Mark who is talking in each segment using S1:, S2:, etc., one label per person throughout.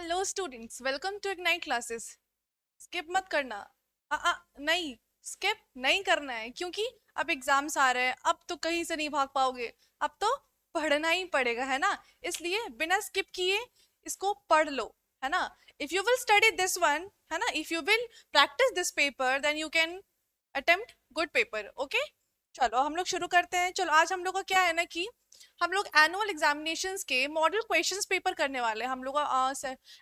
S1: Hello students, welcome to Ignite classes. Skip मत करना। नहीं, स्किप नहीं करना है क्योंकि अब एग्जाम्स आ रहे हैं। अब तो कहीं से नहीं भाग पाओगे। अब तो पढ़ना ही पड़ेगा, है ना। इसलिए बिना स्किप किए इसको पढ़ लो, है ना। If you will study this one, है ना, if you will practise this paper, then you can attempt good paper. Okay, चलो हम लोग शुरू करते हैं। चलो आज हम लोग का क्या है ना कि हम लोग एनुअल एग्जामिनेशंस के मॉडल क्वेश्चंस पेपर करने वाले हैं। हम लोग का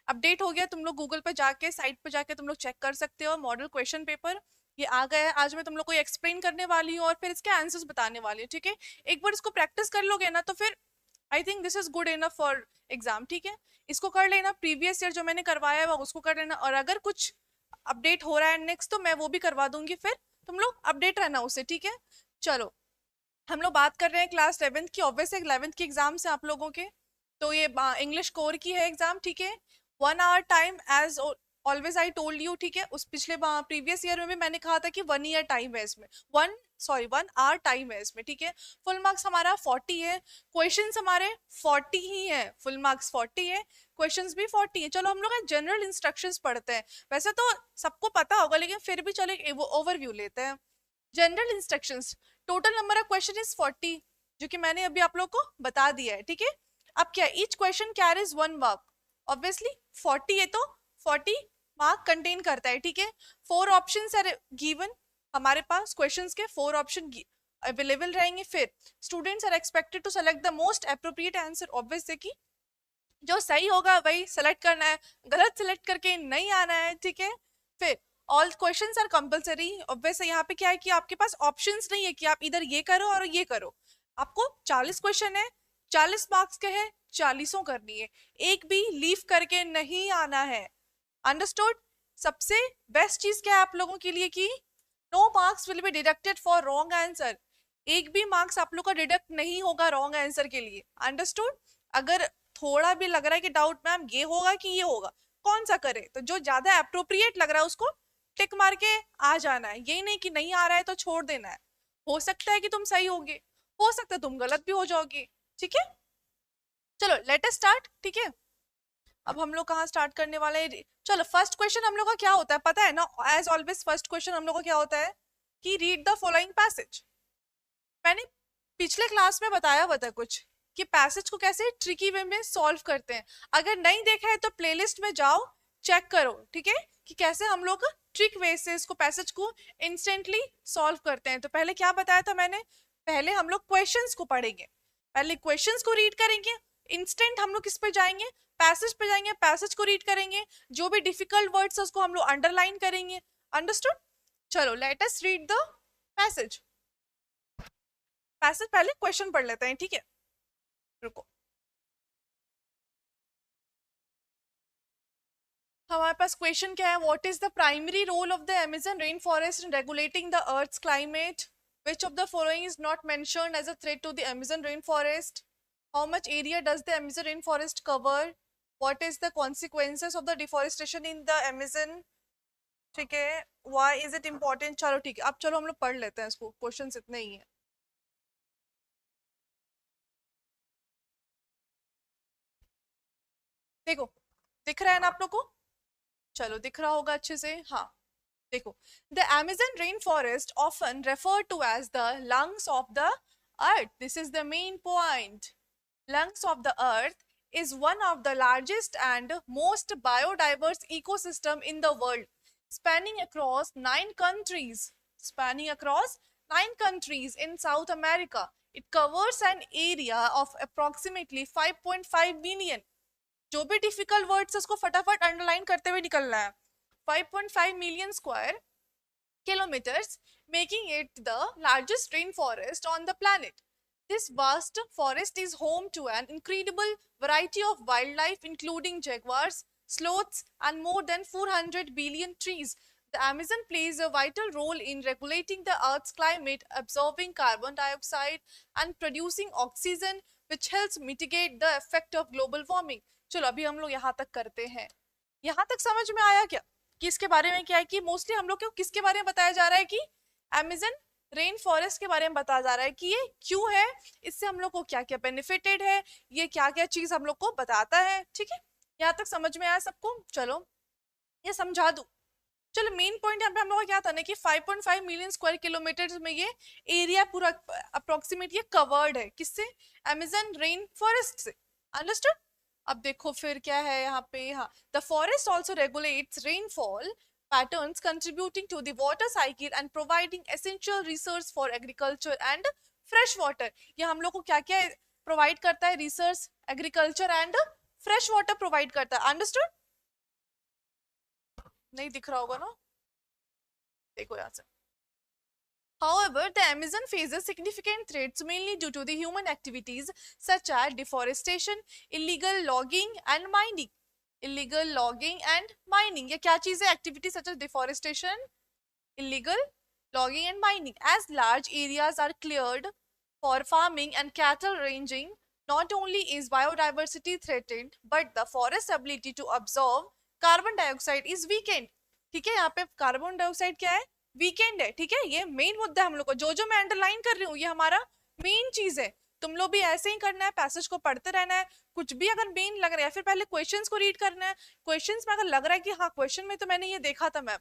S1: अपडेट हो गया, तुम लोग गूगल पे जाके साइट पे जाके तुम लोग चेक कर सकते हो। मॉडल क्वेश्चन पेपर ये आ गया है। आज मैं तुम लोग को एक्सप्लेन करने वाली हूँ और फिर इसके आंसर्स बताने वाली हूँ, ठीक है। एक बार इसको प्रैक्टिस कर लोगे ना तो फिर I think this is good enough for exam, ठीक है। इसको कर लेना, प्रीवियस ईयर जो मैंने करवाया है उसको कर लेना, और अगर कुछ अपडेट हो रहा है नेक्स्ट तो मैं वो भी करवा दूंगी, फिर तुम लोग अपडेट रहना उससे, ठीक है। चलो हम लोग बात कर रहे हैं क्लास 11th की। ऑब्वियस 11th की एग्जाम्स है आप लोगों के। तो ये इंग्लिश कोर की है एग्जाम, ठीक है। 1 hour time as always I told you, ठीक है। उस पिछले प्रीवियस ईयर में भी मैंने कहा था कि 1 ईयर टाइम है इसमें, 1 आवर टाइम है इसमें, ठीक है। फुल मार्क्स हमारा 40 है, क्वेश्चंस हमारे 40 ही है। फुल मार्क्स 40 है, क्वेश्चंस भी 40 है। चलो हम लोग जनरल इंस्ट्रक्शंस पढ़ते हैं। वैसे तो सबको पता होगा लेकिन फिर भी चलो एक ओवरव्यू लेते हैं। General instructions, total number of question is 40, जो कि मैंने अभी आप लोग को बता दिया है, ठीक है। अब क्या, each question carries 1 mark. Obviously 40 है तो 40 मार्क कंटेन करता है, ठीक है। 4 ऑप्शंस आर गिवन, हमारे पास क्वेश्चंस के 4 ऑप्शन अवेलेबल रहेंगे। फिर students are expected to select the most appropriate answer. Obvious है कि जो सही होगा वही सेलेक्ट करना है, गलत सेलेक्ट करके नहीं आना है, ठीक है। फिर all questions are compulsory. Obvious यहाँ पे क्या है कि आपके पास ऑप्शंस नहीं है कि आप इधर ये करो और ये करो। आपको 40 क्वेश्चन है, 40 मार्क्स के है, 40 करनी है। एक भी लीव करके नहीं आना है। अंडरस्टूड। सबसे बेस्ट चीज क्या है आप लोगों के लिए कि no marks will be deducted for wrong answer. एक भी मार्क्स आप लोग का डिडक्ट नहीं होगा रॉन्ग आंसर के लिए। अंडरस्टूड। अगर थोड़ा भी लग रहा है कि डाउट मैम ये होगा कि ये होगा, कौन सा करे, तो जो ज्यादा अप्रोप्रिएट लग रहा है उसको टिक मार के आ जाना है। यही नहीं कि नहीं आ रहा है तो छोड़ देना है। हो सकता है कि तुम सही होगे, हो सकता है तुम गलत भी हो जाओगे, ठीक है। चलो लेट अस स्टार्ट, ठीक है। अब हम लोग कहाँ स्टार्ट करने वाले हैं। चलो फर्स्ट क्वेश्चन हम लोग का क्या होता है पता है ना। एज ऑलवेज फर्स्ट क्वेश्चन हम लोग का क्या होता है कि रीड द फॉलोइंग पैसेज। मैंने पिछले क्लास में बताया हुआ था कुछ कि पैसेज को कैसे ट्रिकी वे में सॉल्व करते हैं। अगर नहीं देखा है तो प्लेलिस्ट में जाओ, चेक करो, ठीक है, कि कैसे हम लोग ट्रिक वे से इसको पैसेज को इंस्टेंटली सॉल्व करते हैं। तो पहले क्या बताया था मैंने, पहले हम लोग क्वेश्चंस को पढ़ेंगे, पहले क्वेश्चंस को रीड करेंगे, इंस्टेंट हम लोग किस पे जाएंगे, पैसेज पे जाएंगे, पैसेज को रीड करेंगे, जो भी डिफिकल्ट वर्ड्स है उसको हम लोग अंडरलाइन करेंगे। अंडरस्टूड। चलो let us read the passage. Passage पहले क्वेश्चन पढ़ लेते हैं, ठीक है। रुको, हमारे पास क्वेश्चन क्या है। What is the primary role of the Amazon rain forest in regulating the earth's climate. which of the following is not mentioned as a threat to the Amazon rainforest? How much area does the Amazon rainforest cover? What is the consequences of the deforestation in the Amazon? ठीक है। Why is it important? चलो ठीक है, अब चलो हम लोग पढ़ लेते हैं इसको, क्वेश्चंस इतने ही है। देखो, दिख रहा है ना आप लोग को। चलो दिख रहा होगा अच्छे से, हाँ। देखो, the Amazon rainforest often referred to as the lungs of the earth. This is the main point. Lungs of the earth is one of the largest and most biodiverse ecosystem in the world, spanning across 9 countries. Spanning across 9 countries in South America. It covers an area of approximately 5.5 million. जो भी difficult words उसको फटाफट underline करते हुए निकलना है। 5.5 million square kilometers, making it the largest rainforest on the planet. This vast forest is home to an incredible variety of wildlife, including jaguars, sloths, and more than 400 billion trees. The Amazon plays a vital role in regulating the Earth's climate, absorbing carbon dioxide and producing oxygen, which helps mitigate the effect of global warming. चलो अभी हम लोग यहाँ तक करते हैं। यहाँ तक समझ में आया क्या कि इसके बारे में क्या है कि मोस्टली हम लोग को किसके बारे में बताया जा रहा है कि अमेजन रेन फॉरेस्ट के बारे में बताया जा रहा है कि ये क्यों है, इससे हम लोग को क्या क्या बेनिफिटेड है, ये क्या क्या चीज हम लोग को बताता है, ठीक है। यहाँ तक समझ में आया सबको? चलो ये समझा दूं। चलो मेन पॉइंट यहाँ पे हम लोग का क्या था ना कि 5.5 मिलियन स्क्वायर किलोमीटर में ये एरिया पूरा अप्रोक्सीमेट ये कवर्ड है, किससे? अमेजन रेन फॉरेस्ट से। अंडरस्टूड? अब देखो फिर क्या है यहाँ पे, हाँ, the forest also regulates rainfall patterns contributing to the water cycle and providing essential resource for agriculture and fresh water। ये हम लोग को क्या क्या प्रोवाइड करता है? Resource, agriculture and fresh water provide करता है। अंडरस्टूड? नहीं दिख रहा होगा ना, देखो यहाँ से। However, the Amazon faces significant threats mainly due to the human activities such as deforestation, illegal logging and mining. Illegal logging and mining. ये क्या चीज़ है? Activities such as deforestation, illegal logging and mining. As large areas are cleared for farming and cattle ranching, not only is biodiversity threatened, but the forest's ability to absorb carbon dioxide is weakened. ठीक है, यहाँ पे carbon dioxide क्या है? Weekend है। ठीक है, ये मेन मुद्दा है हम लोग को, जो जो मैं अंडरलाइन कर रही हूँ ये हमारा मेन चीज है। तुम लोग भी ऐसे ही करना है, पैसेज को पढ़ते रहना है। कुछ भी अगर मेन लग रहा है, फिर पहले क्वेश्चंस को रीड करना है। क्वेश्चंस में अगर लग रहा है कि हाँ क्वेश्चन में तो मैंने ये देखा था मैम,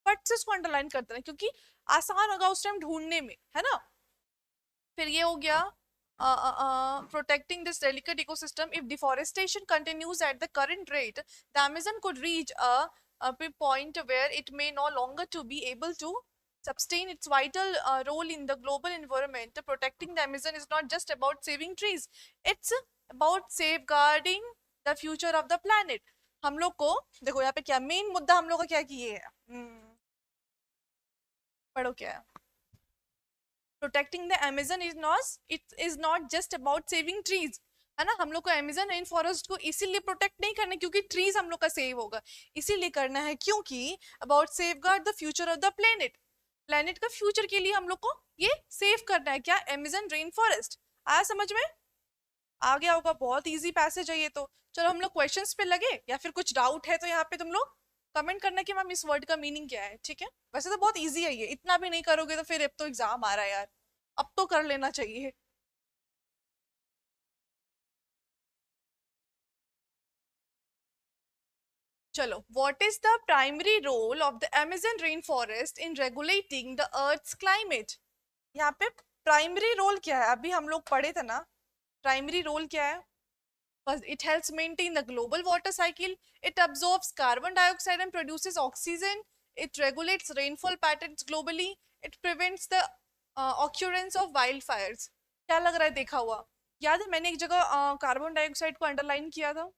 S1: फट से इसको अंडरलाइन कर देना, क्योंकि आसान होगा उस टाइम ढूंढने में, है ना। फिर ये हो गया protecting this delicate ecosystem. If deforestation continues at the current rate, the Amazon could reach a point where it may no longer to be able to sustain its vital role in the global environment. Protecting the Amazon is not just about saving trees, it's about safeguarding the future of the planet. हम लोग को देखो यहाँ पे क्या main मुद्दा हम लोग का क्या किए है, पढ़ो क्या है। Protecting the Amazon is not just about saving trees, है ना। हम लोग को अमेजन रेन फॉरेस्ट को इसीलिए प्रोटेक्ट नहीं करना क्योंकि ट्रीज हम लोग का सेव होगा, इसीलिए करना है क्योंकि about safeguard the future of the planet. Planet का फ्यूचर के लिए हम लोग को ये सेव करना है, क्या? Amazon rain forest. आया समझ में? आ गया होगा, बहुत इजी पैसेज है ये तो। चलो हम लोग क्वेश्चंस पे लगे, या फिर कुछ डाउट है तो यहाँ पे तुम लोग कमेंट करना कि मैम इस वर्ड का मीनिंग क्या है। ठीक है, वैसे तो बहुत इजी है ये, इतना भी नहीं करोगे तो फिर अब तो एग्जाम आ रहा है यार, अब तो कर लेना चाहिए। चलो, what is the primary role of the Amazon rain forest in regulating the earth's climate? यहाँ पे प्राइमरी रोल क्या है? अभी हम लोग पढ़े थे ना, प्राइमरी रोल क्या है? It helps maintain the global water cycle. It absorbs carbon dioxide and produces oxygen. It regulates rainfall patterns globally. It prevents the occurrence of wildfires. क्या लग रहा है देखा हुआ? याद है मैंने एक जगह कार्बन डाइऑक्साइड को अंडरलाइन किया था,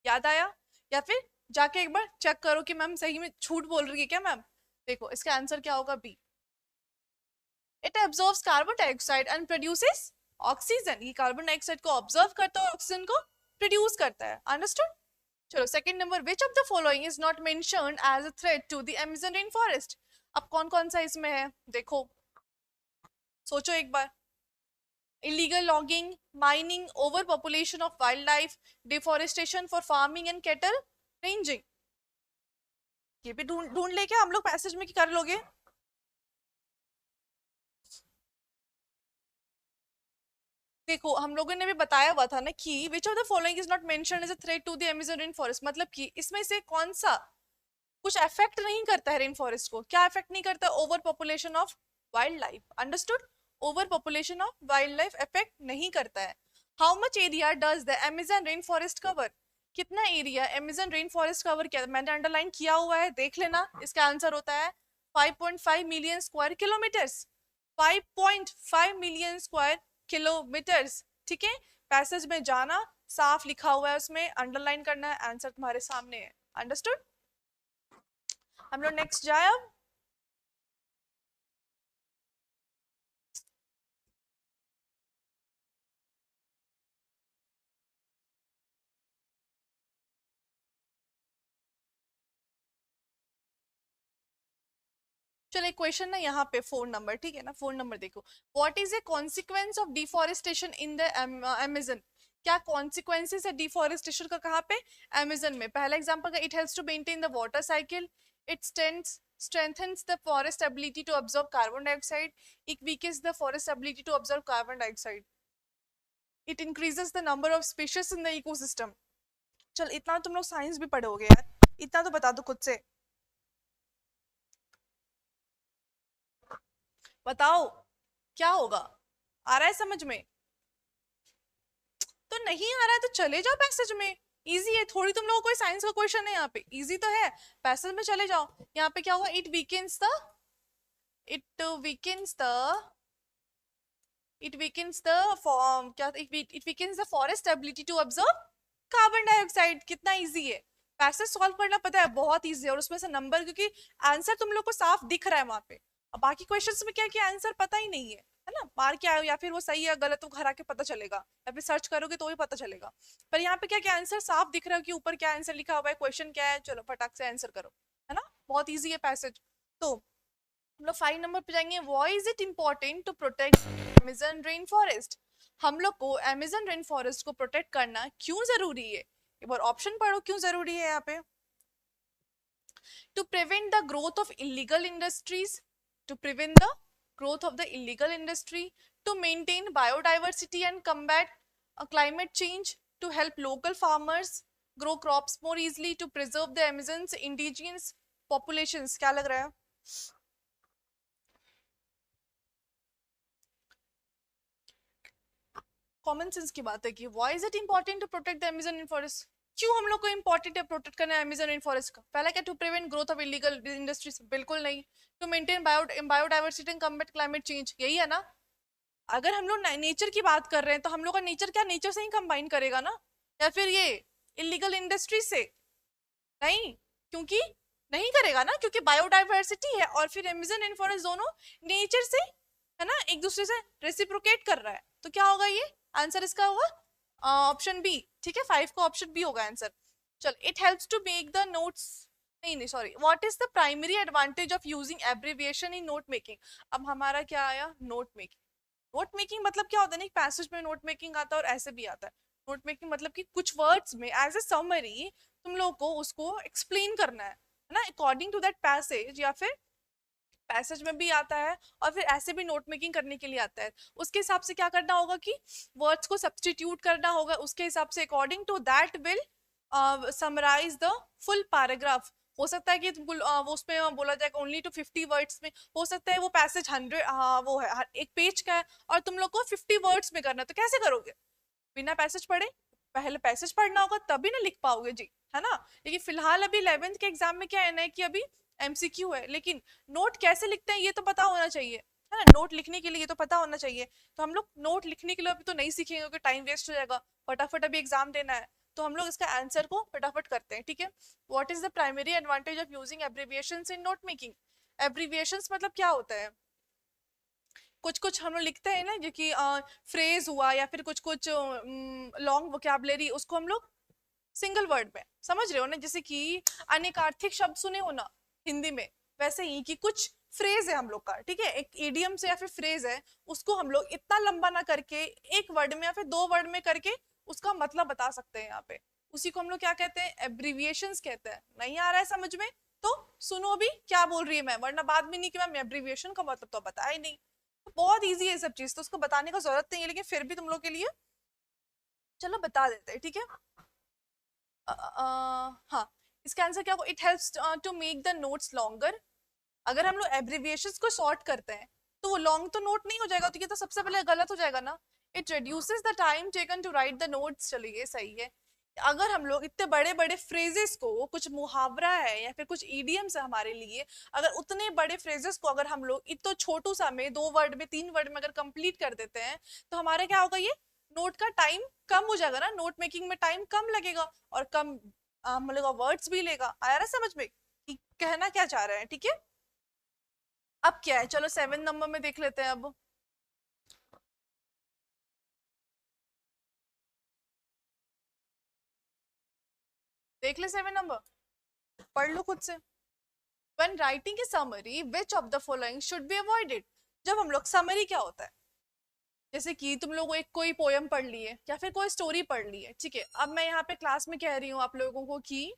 S1: याद आया? या फिर जाके एक बार चेक करो कि मैम सही में झूठ बोल रही है क्या मैम। देखो इसका आंसर क्या होगा? B. It absorbs carbon dioxide and produces oxygen. ये कार्बन डाइऑक्साइड को ऑब्जर्व करता है और ऑक्सीजन को प्रोड्यूस करता है। अंडरस्टूड? चलो second number, which of the following is not mentioned as a threat to the Amazon rain forest? अब कौन कौन सा इसमें है देखो, सोचो एक बार। illegal logging, mining, overpopulation of wildlife, deforestation for farming and cattle ranging। ये भी ढूंढ ढूंढ लेके हम लोग पैसेज में कर लोगे। देखो हम लोगों ने भी बताया हुआ था ना कि which of the following is not mentioned as a threat to the Amazon rain forest, मतलब कि इसमें से कौन सा कुछ अफेक्ट नहीं करता है रेन फॉरेस्ट को। क्या अफेक्ट नहीं करता? Over population of wild life. Understood? Over population of wild life affect नहीं करता है। How much area does the Amazon rain forest cover? कितना area Amazon rain forest cover किया? मैंने अंडरलाइन किया हुआ है, देख लेना। इसका आंसर होता है 5.5 million square kilometres. 5.5 million square kilometres. ठीक है, पैसेज में जाना, साफ लिखा हुआ है उसमें, अंडरलाइन करना है, आंसर तुम्हारे सामने है। अंडरस्टूड? हम लोग नेक्स्ट जाए अब। चलो एक क्वेश्चन ना यहाँ पे 4 नंबर, ठीक है ना, 4 नंबर देखो। What is a consequence of deforestation in the Amazon? क्या कॉन्सिक्वेंसेस है डिफॉरेस्टेशन का कहाँ पे? अमेजन में। पहला एग्जांपल का, it helps to maintain the water cycle, it strengthens the forest ability to absorb carbon dioxide, it weakens the forest ability to absorb carbon dioxide, it increases the number of species in the ecosystem, चल इतना तुम लोग science भी पढ़ोगे यार, इतना तो बता दो खुद से, बताओ क्या होगा, आ रहा है समझ में? तो नहीं आ रहा है तो चले जाओ पैसेज में, इजी है, थोड़ी तुम लोगों को कोई साइंस का क्वेश्चन है यहाँ पे, इजी तो है, पैसेज में चले जाओ। यहाँ पे क्या हुआ, it weakens the it weakens the forest ability to observe carbon dioxide. कितना इजी है, पैसेज सॉल्व करना पता है, बहुत इजी है, और उसमें से नंबर, क्योंकि आंसर तुम लोग को साफ दिख रहा है वहां पे, अब बाकी क्वेश्चंस में क्या क्या आंसर पता ही नहीं है ना, मार के आयो या फिर वो सही है गलत तो घर आके पता चलेगा, या फिर सर्च करोगे तो ही पता चलेगा, पर यहाँ पे क्या क्या आंसर साफ दिख रहा है कि ऊपर क्या आंसर लिखा हुआ है, क्वेश्चन क्या है, चलो फटाक से आंसर करो, है ना, बहुत ईजी है पैसेज। तो हम लोग 5 नंबर पे जाएंगे, why is it important to protect Amazon rain forest. हम लोग को अमेजन रेन फॉरेस्ट को प्रोटेक्ट करना क्यों जरूरी है, एक बार ऑप्शन पढ़ो क्यों जरूरी है यहाँ पे। To prevent the growth of illegal industries, to prevent the growth of the illegal industry, to maintain biodiversity and combat climate change, to help local farmers grow crops more easily, to preserve the Amazon's indigenous populations। क्या लग रहा है? Common sense की बात है कि why is it important to protect the Amazon rain forest, क्यों हम लोग को इंपॉर्टेंट है प्रोटेक्ट करना है अमेजन रेन फॉरेस्ट का। पहला क्या, to prevent growth of illegal industries, बिल्कुल नहीं। To maintain biodiversity and combat climate change, यही है ना। अगर हम लोग नेचर की बात कर रहे हैं तो हम लोग का नेचर क्या नेचर से ही कंबाइन करेगा ना, या फिर ये इलीगल इंडस्ट्री से नहीं, क्योंकि नहीं करेगा ना, क्योंकि बायोडाइवर्सिटी है और फिर अमेजन रेन फॉरेस्ट दोनों नेचर से, है ना, एक दूसरे से रेसिप्रोकेट कर रहा है, तो क्या होगा ये आंसर इसका होगा ऑप्शन बी, ठीक है, 5 का ऑप्शन बी होगा आंसर। चल, it helps to make the notes, नहीं नहीं sorry, what is the primary advantage of using abbreviation in note making. अब हमारा क्या आया, नोट मेकिंग। नोट मेकिंग मतलब क्या होता है ना, पैसेज में नोट मेकिंग आता है और ऐसे भी आता है। नोट मेकिंग मतलब कि कुछ वर्ड्स में एज ए समरी तुम लोग को उसको एक्सप्लेन करना है ना, अकॉर्डिंग टू दैट पैसेज, या फिर पैसेज में भी आता है और फिर ऐसे भी नोट मेकिंग करने के लिए आता है। उसके हिसाब से क्या करना होगा कि वर्ड्स को सब्सटीट्यूट करना होगा, उसके हिसाब से according to that will summarise the full paragraph. हो सकता है कि वो उसमें बोला जाएगा ओनली टू 50 वर्ड्स में, हो सकता है वो पैसेज 100 वो है एक पेज का है और तुम लोग को 50 वर्ड्स में करना है, तो कैसे करोगे, बिना पैसेज पढ़े। पहले पैसेज पढ़ना होगा तभी ना लिख पाओगे जी, है ना। लेकिन फिलहाल अभी 11th के एग्जाम में क्या है ना कि अभी एमसीक्यू है, लेकिन नोट कैसे लिखते हैं ये तो पता होना चाहिए, है ना, नोट लिखने के लिए ये तो पता होना चाहिए। तो हम लोग नोट लिखने के लिए अभी तो नहीं सीखेंगे क्योंकि टाइम वेस्ट हो जाएगा, फटाफट अभी एग्जाम देना है, तो हम लोग इसका आंसर को फटाफट करते हैं, ठीक है। What is the primary advantage of using abbreviations in note making. Abbreviations मतलब क्या होता है, कुछ कुछ हम लोग लिखते हैं ना, जो कि फ्रेज हुआ या फिर कुछ कुछ लॉन्ग वोकैबुलरी, उसको हम लोग सिंगल वर्ड में समझ रहे हो ना, जैसे कि अनेकार्थिक शब्द सुने हो ना हिंदी में, वैसे ही कि कुछ फ्रेज है हम लोग का, ठीक है, एक इडियम से या फिर फ्रेज है, उसको हम लोग इतना लंबा ना करके एक वर्ड में या फिर 2 वर्ड में करके उसका मतलब बता सकते हैं यहाँ पे, उसी को हम लोग क्या कहते हैं, एब्रिविएशंस कहते हैं। नहीं आ रहा है समझ में तो सुनो अभी क्या बोल रही है मैं, वरना बाद में नहीं कि मैम एब्रिविएशन का मतलब तो बताया ही नहीं। तो बहुत ईजी है सब चीज, तो उसको बताने का जरूरत नहीं है, लेकिन फिर भी तुम लोग के लिए चलो बता देते हैं, ठीक है। हाँ, इसका आंसर क्या होगा, it helps to make the notes longer. अगर हम लोग एब्रिविएशंस को शॉर्ट करते हैं तो वो लॉन्ग तो नोट नहीं हो जाएगा, तो ये तो सबसे पहले गलत हो जाएगा ना। It reduces the time taken to write the notes, चलिए सही है। अगर हम लोग इतने बड़े बड़े फ्रेजेस को, कुछ मुहावरा है या फिर कुछ ईडियम्स है हमारे लिए, अगर उतने बड़े फ्रेजेस को अगर हम लोग इतो छोटू सा में 2 वर्ड में 3 वर्ड में अगर कंप्लीट कर देते हैं, तो हमारे क्या होगा, ये नोट का टाइम कम हो जाएगा ना, नोट मेकिंग में टाइम कम लगेगा और कम मतलब वर्ड्स भी लेगा। आया ना समझ में कि कहना क्या चाह रहे हैं, ठीक है। अब क्या है, चलो 7 नंबर में देख लेते हैं अब। देख ले 7 नंबर, पढ़ लो खुद से। When writing a summary, which of the following should be avoided। जब हम लोग समरी क्या होता है, जैसे कि तुम लोग एक कोई पोयम पढ़ लिए या फिर कोई स्टोरी पढ़ ली है, ठीक है, अब मैं यहाँ पे क्लास में कह रही हूँ आप लोगों को कि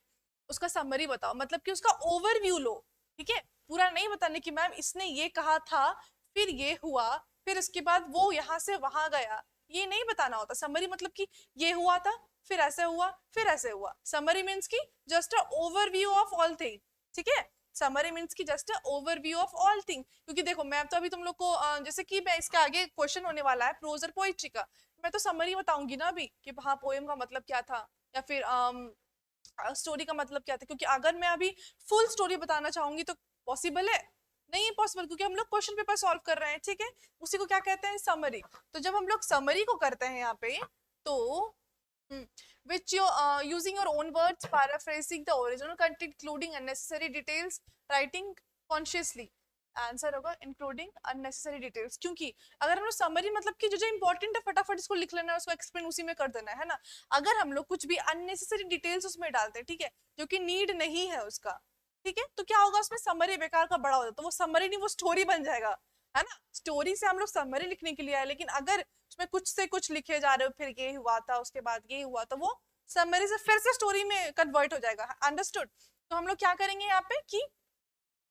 S1: उसका समरी बताओ, मतलब कि उसका ओवरव्यू लो, ठीक है, पूरा नहीं बताने कि मैम इसने ये कहा था फिर ये हुआ फिर उसके बाद वो यहाँ से वहां गया, ये नहीं बताना होता। समरी मतलब कि ये हुआ था फिर ऐसे हुआ, फिर ऐसे हुआ। समरी मीन्स की just a overview of all thing, ठीक है। समरी मीन्स की just a overview of all thing. क्योंकि देखो मैं तो अभी तुम लोग को जैसे कि मैं इसके आगे क्वेश्चन होने वाला है प्रोज और पोइट्री का, मैं तो समरी बताऊंगी ना अभी कि हाँ पोएम का मतलब क्या था, या फिर स्टोरी का मतलब क्या था। क्योंकि अगर मैं अभी फुल स्टोरी बताना चाहूंगी तो पॉसिबल है नहीं, है पॉसिबल, क्योंकि हम लोग क्वेश्चन पेपर सॉल्व कर रहे हैं, ठीक है। उसी को क्या कहते हैं, समरी। तो जब हम लोग समरी को करते हैं यहाँ पे, तो which you using your own words, paraphrasing the original content, including unnecessary details, writing consciously। Answer होगा इंक्लूडिंग अननेसेसरी डिटेल्स। क्योंकि अगर हम लोग समरी मतलब कि जो जो इंपॉर्टेंट है फटाफट इसको लिख लेना है, उसको एक्सप्लेन उसी में कर देना है ना। अगर हम लोग कुछ भी अननेसेसरी डिटेल्स उसमें डालते हैं, ठीक है, जो कि नीड नहीं है उसका, ठीक है, तो क्या होगा, उसमें समरी बेकार का बड़ा हो जाता है। तो वो समरी नहीं, वो स्टोरी बन जाएगा, है ना। स्टोरी से हम लोग समरी लिखने के लिए आए, लेकिन अगर उसमें कुछ से कुछ लिखे जा रहे हो, फिर ये हुआ था, उसके बाद ये हुआ, तो वो समरी से फिर से स्टोरी में कन्वर्ट हो जाएगा। अंडरस्टूड। तो हम लोग क्या करेंगे यहाँ पे कि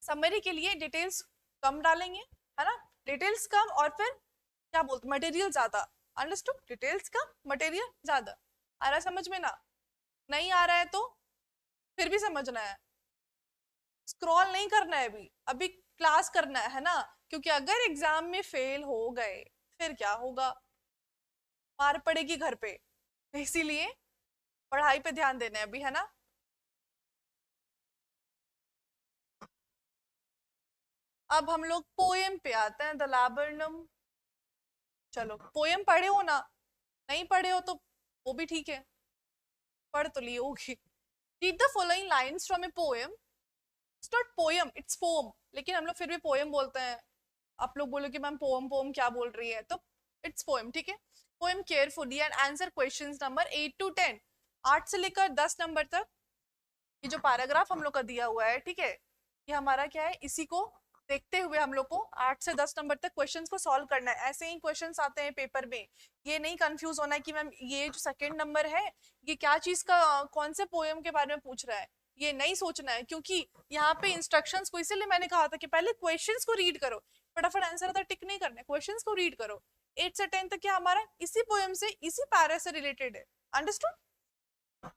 S1: समरी के लिए डिटेल्स कम डालेंगे, है ना, डिटेल्स कम, और फिर क्या बोलते, मटेरियल ज्यादा। अंडरस्टूड, डिटेल्स कम, मटेरियल ज्यादा। आ रहा है समझ में ना? नहीं आ रहा है तो फिर भी समझना है, स्क्रॉल नहीं करना है, अभी अभी क्लास करना है ना। क्योंकि अगर एग्जाम में फेल हो गए फिर क्या होगा, मार पड़ेगी घर पे। इसीलिए पढ़ाई पे ध्यान देना है अभी, है ना। अब हम लोग पोएम पे आते हैं, द लैबरनम। चलो पोएम पढ़े हो ना, नहीं पढ़े हो तो वो भी ठीक है, पढ़ तो लिए होगी। Read the following lines from a poem. It's not poem, it's pom, लेकिन हम लोग फिर भी पोएम बोलते हैं। आप लोग बोलो कि मैम पोम पोम क्या बोल रही है, तो इट्स पोएम, ठीक है। Poem carefully and answer questions number 8 to 10, 8 से लेकर 10 नंबर तक। ये जो पैराग्राफ हम लोग का दिया हुआ है, ठीक है, ये हमारा क्या है, इसी को देखते हुए हम लोग को 8 से 10 नंबर तक क्वेश्चंस को सॉल्व करना है। ऐसे ही क्वेश्चंस आते हैं पेपर में, ये नहीं कंफ्यूज होना है कि मैम ये जो सेकंड नंबर है ये क्या चीज का, कौन से पोएम के बारे में पूछ रहा है, ये नहीं सोचना है। क्योंकि यहाँ पे इंस्ट्रक्शंस को, इसीलिए मैंने कहा था कि पहले क्वेश्चंस को रीड करो, फटाफट आंसर आता टिक नहीं करना है, क्वेश्चंस को रीड करो। 8 से 10 तक क्या हमारा इसी पोएम से, इसी पैरा से रिलेटेड है। अंडरस्टूड।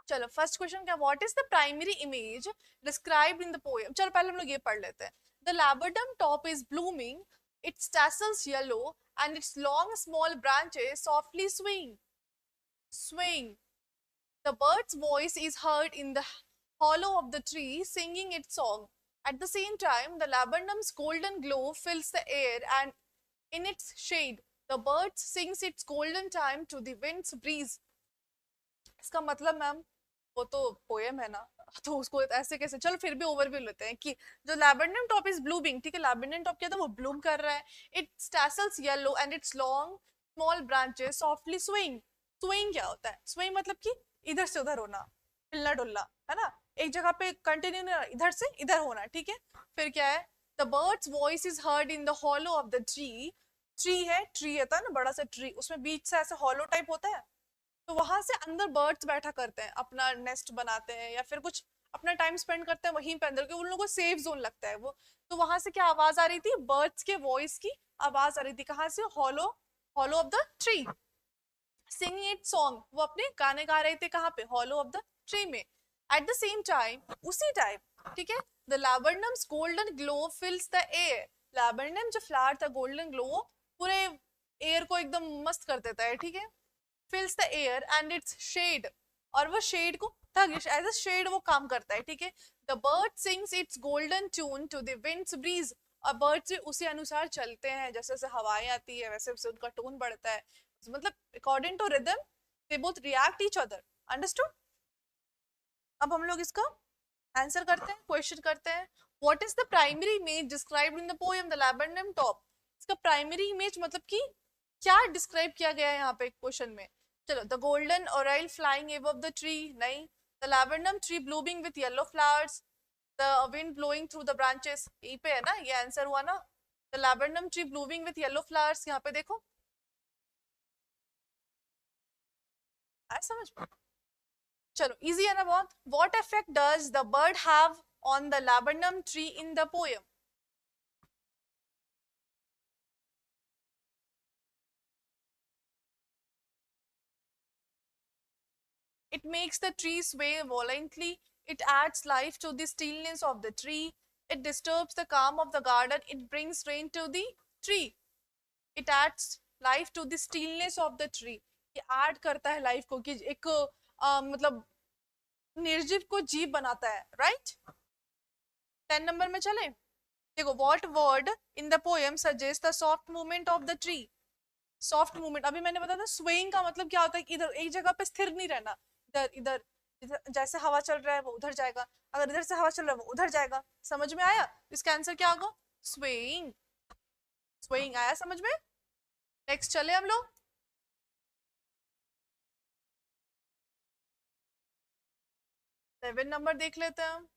S1: चलो फर्स्ट क्वेश्चन क्या, what is the primary image described in the poem. चलो पहले हम लोग ये पढ़ लेते हैं। The laburnum top is blooming, its tassels yellow and its long small branches softly swing. The bird's voice is heard in the hollow of the tree singing its song. At the same time, the laburnum's golden glow fills the air, and in its shade, the bird sings its golden time to the wind's breeze. इसका मतलब ma'am वो तो poem है ना, तो उसको ऐसे कैसे, चलो फिर भी ओवरव्यू लेते हैं कि जो लैबेंडम टॉप इज ब्लूमिंग, ठीक है, लैबेंडम टॉप क्या था, वो ब्लूम कर रहा है। It's tassels yellow and it's long small branches softly swing. Swing क्या होता है, स्विंग मतलब कि इधर से उधर होना, हिलना डुलना, है ना, एक जगह पे कंटिन्यू नहीं, इधर से इधर होना, ठीक है। फिर क्या है, the birds voice is heard in the hollow of the tree. Tree है, ट्री होता है ना बड़ा सा ट्री, उसमें बीच से ऐसे हॉलो टाइप होता है, तो वहां से अंदर बर्ड्स बैठा करते हैं, अपना नेस्ट बनाते हैं, या फिर कुछ अपना टाइम स्पेंड करते हैं वहीं पे अंदर, के उन लोगों को सेफ जोन लगता है वो। तो वहां से क्या आवाज आ रही थी, बर्ड्स के वॉइस की आवाज आ रही थी, कहाँ से, hollow, hollow of the tree. Singing it song, वो अपने गाने गा रहे थे कहाँ पे, हॉलो ऑफ द ट्री में। एट द सेम टाइम, उसी टाइम, ठीक है, the laburnum's golden glow fills the air. Laburnum जो फ्लावर था, गोल्डन ग्लो, पूरे एयर को एकदम मस्त कर देता है, ठीक है। fills the air and its shade, और वो शेड को एज अ शेड वो काम करता है, ठीक है। The bird sings its golden tune to the winds breeze, और बर्ड से उसी अनुसार चलते हैं, जैसे जैसे हवाएं आती है वैसे वैसे उनका टोन बढ़ता है, मतलब according to rhythm they both react each other. Understood. अब हम लोग इसका आंसर करते हैं, क्वेश्चन करते हैं। What is the primary image described in the poem the laburnum top. इसका प्राइमरी इमेज मतलब कि क्या डिस्क्राइब किया गया है यहाँ पे क्वेश्चन में। चलो, the golden oriole flying above the tree, नहीं। The laburnum tree blooming with yellow flowers, the wind blowing through the branches, यही पे है ना, ये आंसर हुआ ना। The laburnum tree blooming with yellow flowers, यहाँ पे देखो, आया समझ में। चलो इजी है ना बहुत। What effect does the bird have on the laburnum tree in the poem. It makes the tree sway violently. It adds life to the stillness of the tree. It disturbs the calm of the garden. It brings rain to the tree. It adds life to the stillness of the tree. ये add करता है life को कि एक मतलब निर्जीव को जीव बनाता है, right? 10 नंबर में चले देखो, what word in the poem suggests the soft movement of the tree? Soft movement, अभी मैंने बताया था स्वेइंग का मतलब क्या होता है कि इधर एक जगह पे स्थिर नहीं रहना, इधर इधर इधर जैसे हवा चल रहा है वो उधर जाएगा, अगर इधर से हवा चल रहा है वो उधर जाएगा। समझ में आया? इसका आंसर क्या होगा? स्वेइंग। स्वेइंग आया समझ में? नेक्स्ट चले हम लोग 7 नंबर देख लेते हैं।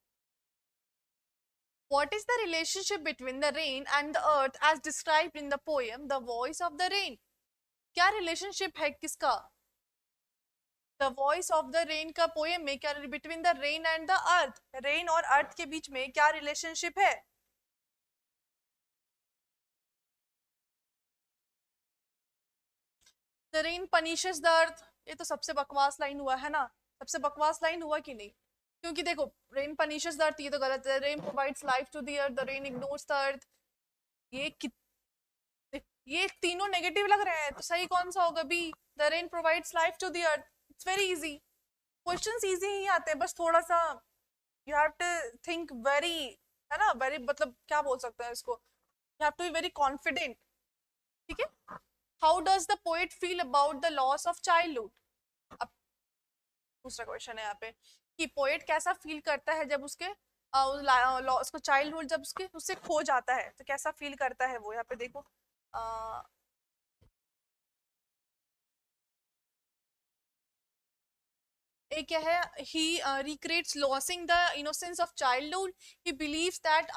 S1: What is the relationship between the rain and the earth as described in the poem The Voice of the Rain? क्या रिलेशनशिप है किसका? The voice of the rain का पोएम में क्या between the rain and the earth, rain और अर्थ के बीच में क्या रिलेशनशिप है? The rain punishes the earth, ये तो सबसे बकवास लाइन हुआ है ना, सबसे बकवास लाइन हुआ कि नहीं? क्योंकि देखो रेन पनिशेस द अर्थ ये तो गलत है, rain provides life to the earth, the rain ignores the earth, ये ये तीनों नेगेटिव लग रहे हैं, तो सही कौन सा होगा? B, the rain provides life to the earth. It's very easy, questions easy ही आते हैं, बस थोड़ा सा you have to think very, है ना, वेरी मतलब क्या बोल सकते हैं इसको, you have to be very confident. ठीक है, how does the poet feel about the loss of childhood? अब दूसरा क्वेश्चन है यहाँ पे कि पोएट कैसा फील करता है जब उसके उसको चाइल्डहुड जब उसके उससे खो जाता है, तो कैसा फील करता है वो? यहाँ पे देखो एक क्या है, he recreates losing the innocence of childhood. He believes that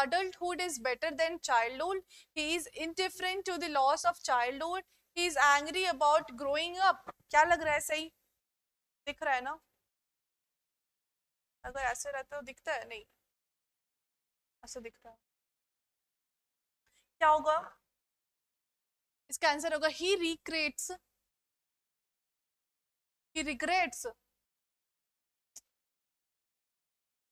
S1: adulthood is better than childhood. He is indifferent to the loss of childhood. He is angry about growing up. क्या लग रहा है? सही दिख रहा है ना? अगर ऐसे रहता है तो दिखता है नहीं, ऐसे दिख रहा है, क्या होगा? इसका आंसर होगा he recreates, he regrets,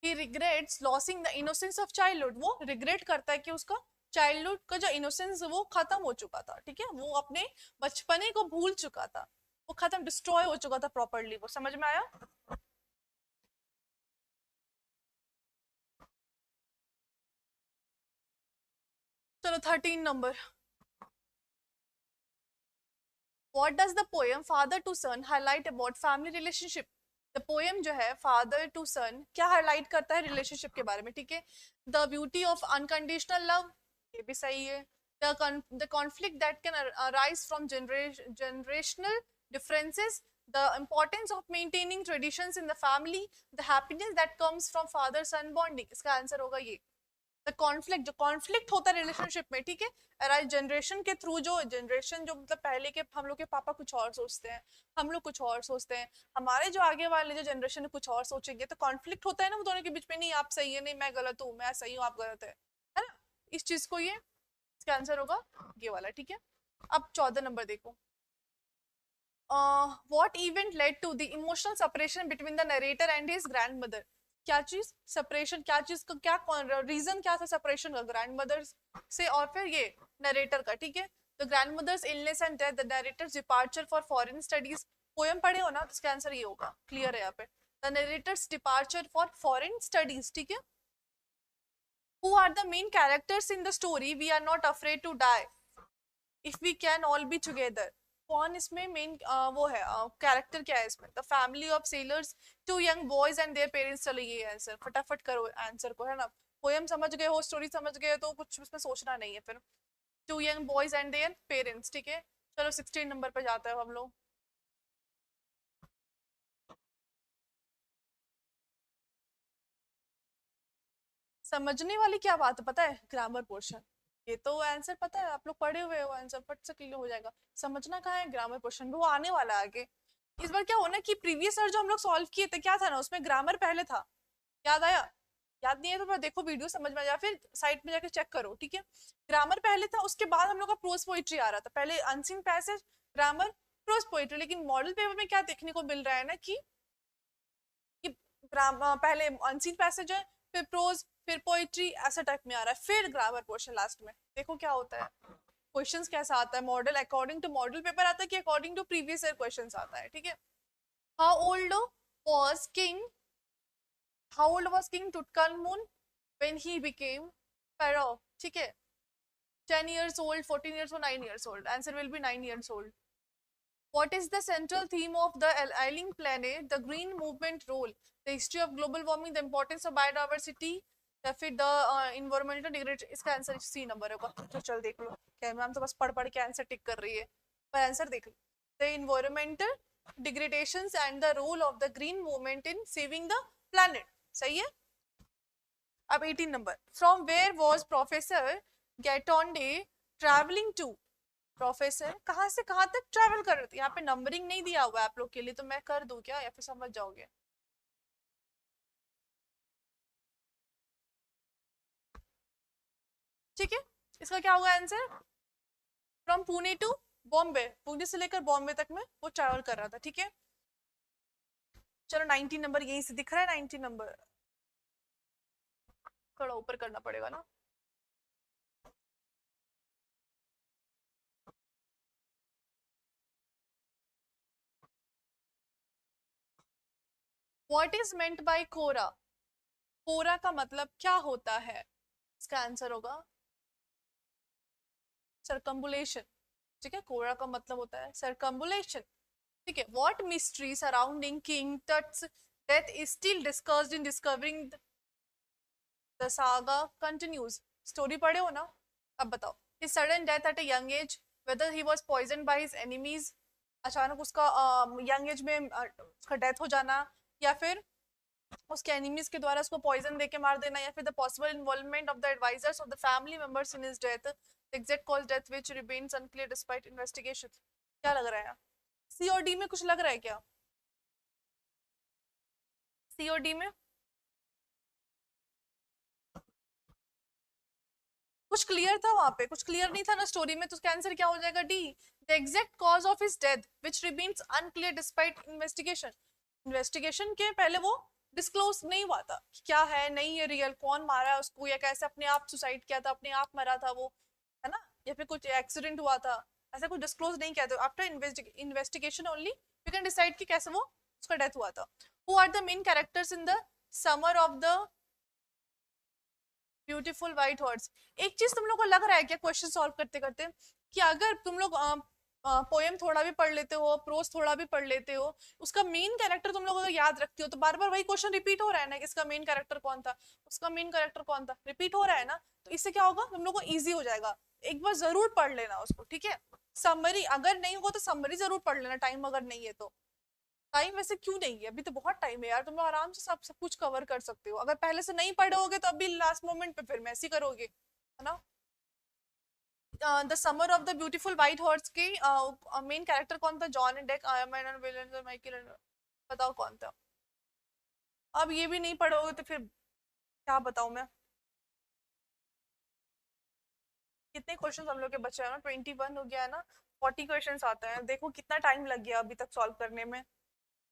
S1: he regrets losing the innocence of childhood. वो regret करता है कि उसका चाइल्डहुड का जो इनोसेंस वो खत्म हो चुका था, ठीक है, वो अपने बचपने को भूल चुका था, वो खत्म, डिस्ट्रॉय हो चुका था प्रॉपर्ली। वो समझ में आया? चलो 13 number, What does the poem Father to Son highlight about family relationship? The poem जो है Father to Son क्या highlight करता है relationship के बारे में? ठीक है, The beauty of unconditional love, ये भी सही है। The conflict that can arise from generational differences, the importance of maintaining traditions in the family, the happiness that comes from father son bonding, इसका आंसर होगा ये। द कॉन्फ्लिक्ट, जो conflict होता है रिलेशनशिप में, ठीक है, अराइज जनरेशन के थ्रू, जो जनरेशन जो मतलब पहले के हम लोग के पापा कुछ और सोचते हैं, हम लोग कुछ और सोचते हैं, हमारे जो आगे वाले जो जनरेशन है कुछ और सोचेंगे, तो कॉन्फ्लिक्ट होता है ना वो दोनों के बीच में, नहीं आप सही है, नहीं मैं गलत हूँ, मैं सही हूँ आप गलत है ना, इस चीज को ये इसका आंसर होगा ये वाला। ठीक है, अब 14 नंबर देखो, what event led to the emotional separation between the narrator and his grandmother? क्या चीज सेपरेशन, क्या चीज का क्या रीजन क्या था सेपरेशन का? ग्रैंडमदर से और फिर ये नरेटर का। ठीक है, the grandmother's illness and death, the narrator's departure for foreign studies. Poem पढ़े हो ना, तो इसका आंसर ये होगा, क्लियर है यहाँ पे, the narrator's departure for foreign studies. ठीक है, who are the main characters in the story we are not afraid to die if we can all be together? कौन इसमें मेन वो है कैरेक्टर, क्या है इसमें? The family of sailors, two young boys and their parents. चलो ये answer, फटाफट करो आंसर को, है ना, पोएम समझ गए हो, स्टोरी समझ गए हो, तो कुछ उसमें सोचना नहीं है फिर। Two young boys and their parents. ठीक है, चलो 16 नंबर पर जाते हैं हम लोग। समझने वाली क्या बात है पता है? ग्रामर पोर्शन, ये तो आंसर पता है, आप लोग पढ़े हुए हो, आंसर फट से क्लियर हो जाएगा। समझना कहाँ है? ग्रामर पोर्शन वो आने वाला है आगे। इस बार क्या होना कि प्रीवियस ईयर जो हम लोग सॉल्व किए थे, क्या था ना उसमें ग्रामर पहले था, याद आया? याद नहीं है तो मैं देखो वीडियो समझ में आ, या फिर साइट में जाकर चेक करो। ठीक है, ग्रामर पहले था, उसके बाद हम लोग का प्रोज पोइट्री आ रहा था, पहले unseen passage, grammar, prose poetry. लेकिन मॉडल पेपर में क्या देखने को मिल रहा है ना कि पहले अनसीन पैसेज है, फिर प्रोज, फिर पोइट्री, ऐसा टाइप में आ रहा है, फिर ग्रामर पोर्शन लास्ट में। देखो क्या होता है, क्वेश्चंस कैसा आता है, model according to model paper आता है कि according to previous year questions आता है, ठीक है। How old was king how old was king Tutankhamun when he became pharaoh, ठीक है। 10 years old, 14 years old, 9 years old, answer will be 9 years old. What is the central theme of the Ailing planet? The green movement role, the history of global warming, the importance of biodiversity, या फिर the environmental degradation. इसका answer C number होगा। तो चल देख लो, क्या ma'am तो बस पढ़ पढ़ के आंसर टिक कर रही है, पर आंसर देख लो। The environmental degradations and the role of the green movement in saving the planet, सही है। अब 18 number, from where was professor Gaitonde travelling to. Professor कहाँ से कहाँ तक ट्रैवल कर रहे थे। यहाँ पे नंबरिंग नहीं दिया हुआ है आप लोग के लिए, तो मैं कर दूं क्या, या फिर समझ जाओगे। ठीक है, इसका क्या होगा answer, from Pune to Bombay, Pune से लेकर बॉम्बे तक में वो ट्रैवल कर रहा था, ठीक है। चलो 19 नंबर यही से दिख रहा है, 19 नंबर थोड़ा ऊपर करना पड़ेगा ना। व्हाट इज मेंट बाय कोरा, कोरा का मतलब क्या होता है। इसका आंसर होगा सरकम्बुलेशन, ठीक है। कोरा का मतलब होता है सरकम्बुलेशन, ठीक है। What mystery surrounding king Tut's death is still discussed in discovering the saga continues. Story पढ़े हो ना, अब बताओ। His sudden death at a young age, whether he was poisoned by his enemies, अचानक उसका यंग एज में उसका death हो जाना, या फिर उसके एनिमीज के द्वारा उसको पॉइजन देके मार देना, या फिर the possible involvement of the advisers of the family members in his death, the exact cause death which remains unclear despite investigation. क्या लग रहा है, सी और डी में कुछ लग रहा है क्या, सी और डी में कुछ क्लियर था, वहां पे कुछ क्लियर नहीं था ना स्टोरी में, तो उसका आंसर क्या हो जाएगा, D, the exact cause of his death which remains unclear despite investigation. Investigation के पहले वो डिस्क्लोज नहीं हुआ था, क्या है नहीं है रियल, कौन मारा है उसको, या कैसे अपने आप सुसाइड किया था, अपने आप मरा था वो, है ना, या फिर कुछ एक्सीडेंट हुआ था, ऐसा कुछ डिस्क्लोज नहीं किया था। After investigation only you can decide कि कैसे वो उसका डेथ हुआ था। Who are the main characters in the summer of the beautiful white horse. एक चीज तुम लोग को लग रहा है क्या क्वेश्चन सॉल्व करते करते, कि अगर तुम लोग पोएम थोड़ा भी पढ़ लेते हो, प्रोज थोड़ा भी पढ़ लेते हो, उसका मेन कैरेक्टर तुम लोग अगर याद रखते हो, तो बार बार वही क्वेश्चन रिपीट हो रहा है ना, इसका मेन कैरेक्टर कौन था, उसका मेन कैरेक्टर कौन था, रिपीट हो रहा है ना, तो इससे क्या होगा, तुम लोग को ईजी हो जाएगा। एक बार जरूर पढ़ लेना उसको, ठीक है। समरी अगर नहीं होगा तो समरी जरूर पढ़ लेना, टाइम अगर नहीं है तो। टाइम वैसे क्यों नहीं है, अभी तो बहुत टाइम है यार, तुम लोग आराम से सब सब कुछ कवर कर सकते हो। अगर पहले से नहीं पढ़े होगे तो अभी लास्ट मोमेंट पे फिर मैसी करोगे, है ना। The summer of the beautiful white horse के मेन कैरेक्टर कौन था, John and deck, iron man and villain और माइकल, बताओ कौन था। अब ये भी नहीं पढ़ोगे तो फिर क्या बताऊं मैं। कितने क्वेश्चन हम लोग के बचे हैं ना, 21 हो गया है ना, 40 क्वेश्चन आते हैं, देखो कितना टाइम लग गया अभी तक सॉल्व करने में,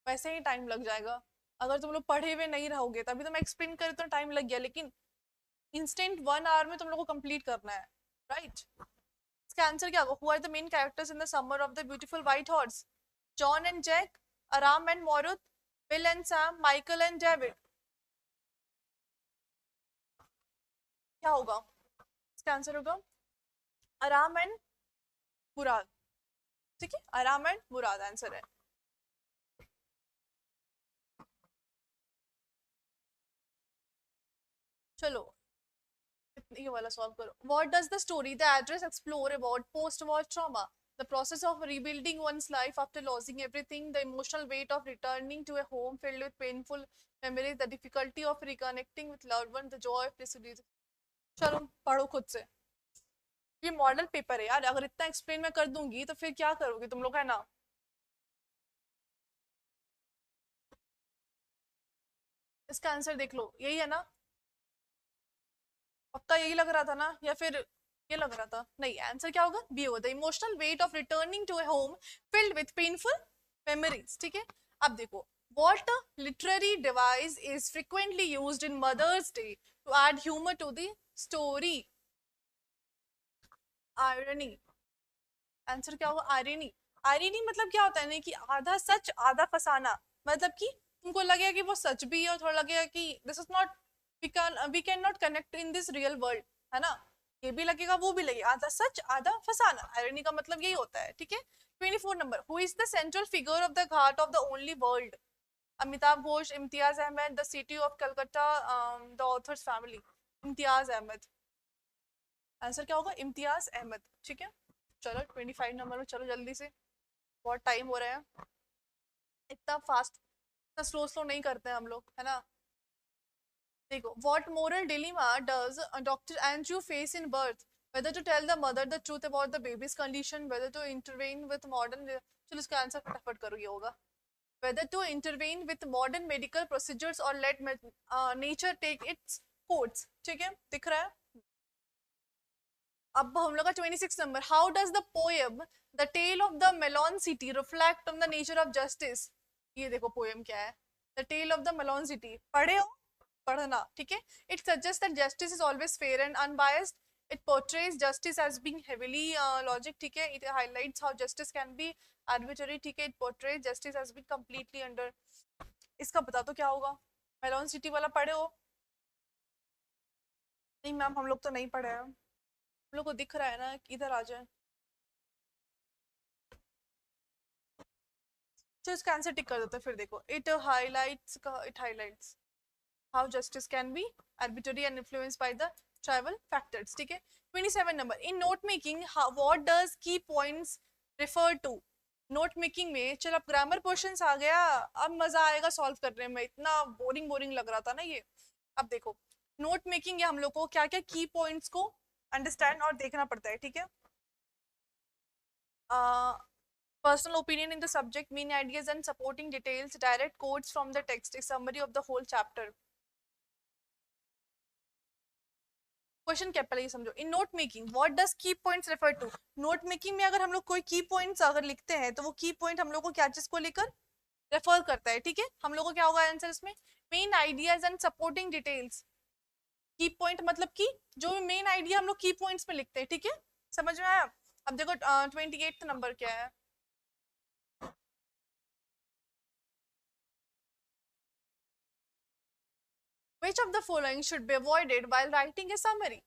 S1: वैसे ही टाइम लग जाएगा। अगर तुम लोग पढ़े हुए नहीं रहोगे, तभी तो मैं एक्सप्लेन करे तो टाइम लग गया, लेकिन इंस्टेंट 1 आवर में तुम लोग को कंप्लीट करना है, राइट। इसका आंसर क्या होगा, who are the main characters in the summer of the beautiful white horse, John and Jack, Aram and Mourad, Bill and Sam, Michael and David. क्या होगा, इसका आंसर होगा अराम एंड मुराद, ठीक है, अराम एंड मुराद आंसर है। चलो ये वाला सॉल्व करो। What does the story the address explore about post war trauma, the process of rebuilding one's life after losing everything, the emotional weight of returning to a home filled with painful memories, the difficulty of reconnecting with loved ones, the joy of resurrection। चलो पढ़ो खुद से, ये model paper है यार, अगर इतना explain मैं कर दूंगी तो फिर क्या करोगे तुम लोग, है ना। इसका आंसर देख लो, यही है ना, पक्का यही लग रहा था ना, या फिर ये लग रहा था, नहीं आंसर क्या होगा, बी होगा, the emotional weight of returning to a home filled with painful memories, ठीक है। अब देखो What literary device is frequently used in Mother's Day to add humor to the story? Irony. Answer क्या होगा? Irony. Irony मतलब क्या होता है ना कि आधा सच आधा फसाना. मतलब कि तुमको लगेगा कि वो सच भी है और थोड़ा लगेगा कि this is not, we can not connect in this real world, है ना. ये भी लगेगा वो भी लगेगा, आधा सच आधा फसाना. आयरनी का मतलब यही होता है. ठीक है. 24 number. Who is the central figure of the ghat of the only world? Amitav Ghosh, Imtiaz Ahmed, the city of Calcutta, the author's family. Imtiaz Ahmed. Answer क्या होगा? इम्तियाज अहमद. ठीक है. चलो 25 नंबर में चलो जल्दी से, बहुत टाइम हो रहा है. इतना फास्ट, इतना स्लो स्लो नहीं करते हैं हम लोग, है ना. देखो, what moral dilemma does doctor Andrew face in birth? whether to tell the mother the truth about the baby's condition, whether to intervene with modern, चलो इसका आंसर फटाफट करो. ये होगा whether to intervene with modern medical procedures or let nature take its course. ठीक है, दिख रहा है. अब हम लोग का 26 number. How does the poem the tale of the melon city reflect on the nature of justice? ये देखो पोएम क्या है. The tale of the melon city. पढ़े हो? पढ़ना. ठीक है. It suggest that justice is always fair and unbiased. It portrays justice as being heavily logic. ठीक है. It highlights how justice can be arbitrary. ठीक है. It portrays justice as being completely under. इसका बता दो क्या होगा. मेलॉन सिटी वाला पढ़े हो? नहीं मैम, हम लोग तो नहीं पढ़े हैं. हम लोग को दिख रहा है ना, इधर आ जाए. तो इसका आंसर टिक कर देते हैं. फिर देखो, it highlights how justice can be arbitrary and influenced by the tribal factors. ठीक है. 27 number. In note making what does key points refer to? Note making में, चलो अब ग्रामर क्वेश्चंस आ गया, अब मजा आएगा सॉल्व करने में. इतना बोरिंग बोरिंग लग रहा था ना ये. अब देखो, नोट मेकिंग है, हम लोग को क्या क्या की पॉइंट्स को अंडरस्टैंड और देखना पड़ता है. ठीक है. Personal opinion in the subject, main ideas and supporting details, direct quotes from the text, a summary of the whole chapter. Question क्या पहले ये समझो. In note making what does key points refer to? Note making में अगर हम लोग कोई की पॉइंट्स अगर लिखते हैं तो वो की पॉइंट हम लोग को क्या चीज को लेकर रेफर करता है. ठीक है. हम लोग को क्या होगा आंसर इसमें? Main ideas and supporting details. की पॉइंट मतलब कि जो मेन आइडिया हम लोग की पॉइंट्स में लिखते हैं. ठीक है. समझ में आया? अब देखो 28 नंबर क्या है. Which of the following should be avoided while writing a summary?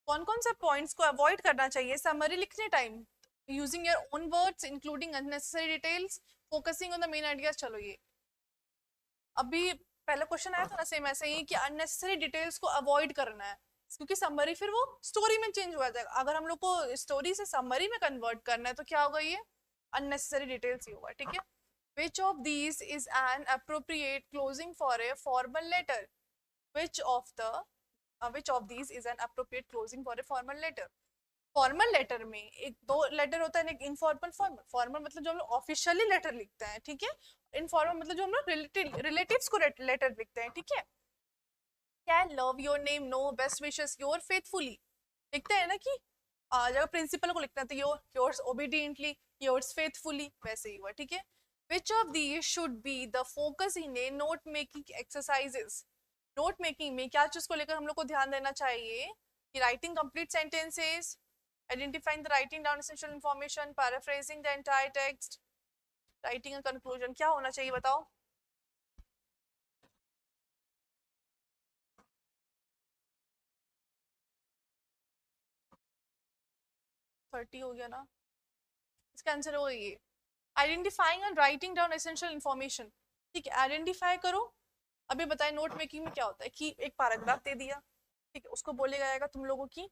S1: कौन कौन से पॉइंट्स को अवॉइड करना चाहिए समरी लिखने time? Using your own words, including unnecessary details, focusing on the main ideas. चलो ये अभी पहला क्वेश्चन आया था ना सेम ऐसे ही कि अननेसेसरी डिटेल्स को अवॉइड करना है, क्योंकि समरी फिर वो स्टोरी में चेंज हो जाएगा. अगर हम लोग को स्टोरी से समरी में कन्वर्ट करना है तो क्या होगा? ये अननेसेसरी डिटेल्स ही होगा. ठीक है. Which of these is an appropriate closing for a formal letter? Which of these is an appropriate closing for a formal letter? Formal letter में एक दो लेटर होता है, एक इनफॉर्मल फॉर्मल. फॉर्मल मतलब जो हम लोग ऑफिशियली लेटर लिखते हैं. ठीक है. इनफॉर्मल मतलब जो हम लोग रिलेटिव्स को लेटर लिखते हैं. ठीक है. क्या? Love your name, no best wishes, your faithfully. लिखते हैं ना कि अगर प्रिंसिपल को लिखना है तो योर्स ओबीडियंटली, योर्स फेथफुली, वैसे ही हुआ. ठीक है. Which of these should be the focus in a note making exercises? Note making में क्या चीज को लेकर हम लोग को ध्यान देना चाहिए? कि writing complete sentences, identifying the writing down essential information, paraphrasing the entire text, writing a conclusion. क्या होना चाहिए बताओ? थर्टी हो गया ना. इसका आंसर हो ये identifying and writing down essential information. ठीक है. आइडेंटिफाई करो. अभी बताए नोट मेकिंग में क्या होता है कि एक पैराग्राफ दे दिया. ठीक है. उसको बोलेगा जाएगा तुम लोगों की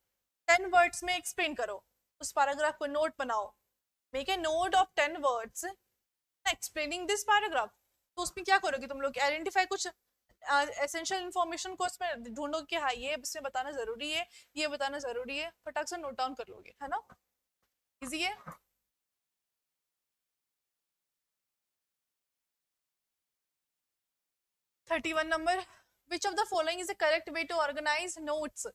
S1: 10 वर्ड्स में एक्सप्लेन करो. उस पैराग्राफ को नोट बनाओ. Make a note of 10 words explaining this paragraph. तो उसमें क्या करोगे तुम लोग? आइडेंटिफाई कुछ एसेंशियल इंफॉर्मेशन को उसमें ढूंढोगे कि हाँ ये इसमें बताना जरूरी है, ये बताना जरूरी है, फटाक से नोट डाउन कर लोगे, है ना. इजी है. 31 number. Which of the following is the correct way to organise notes?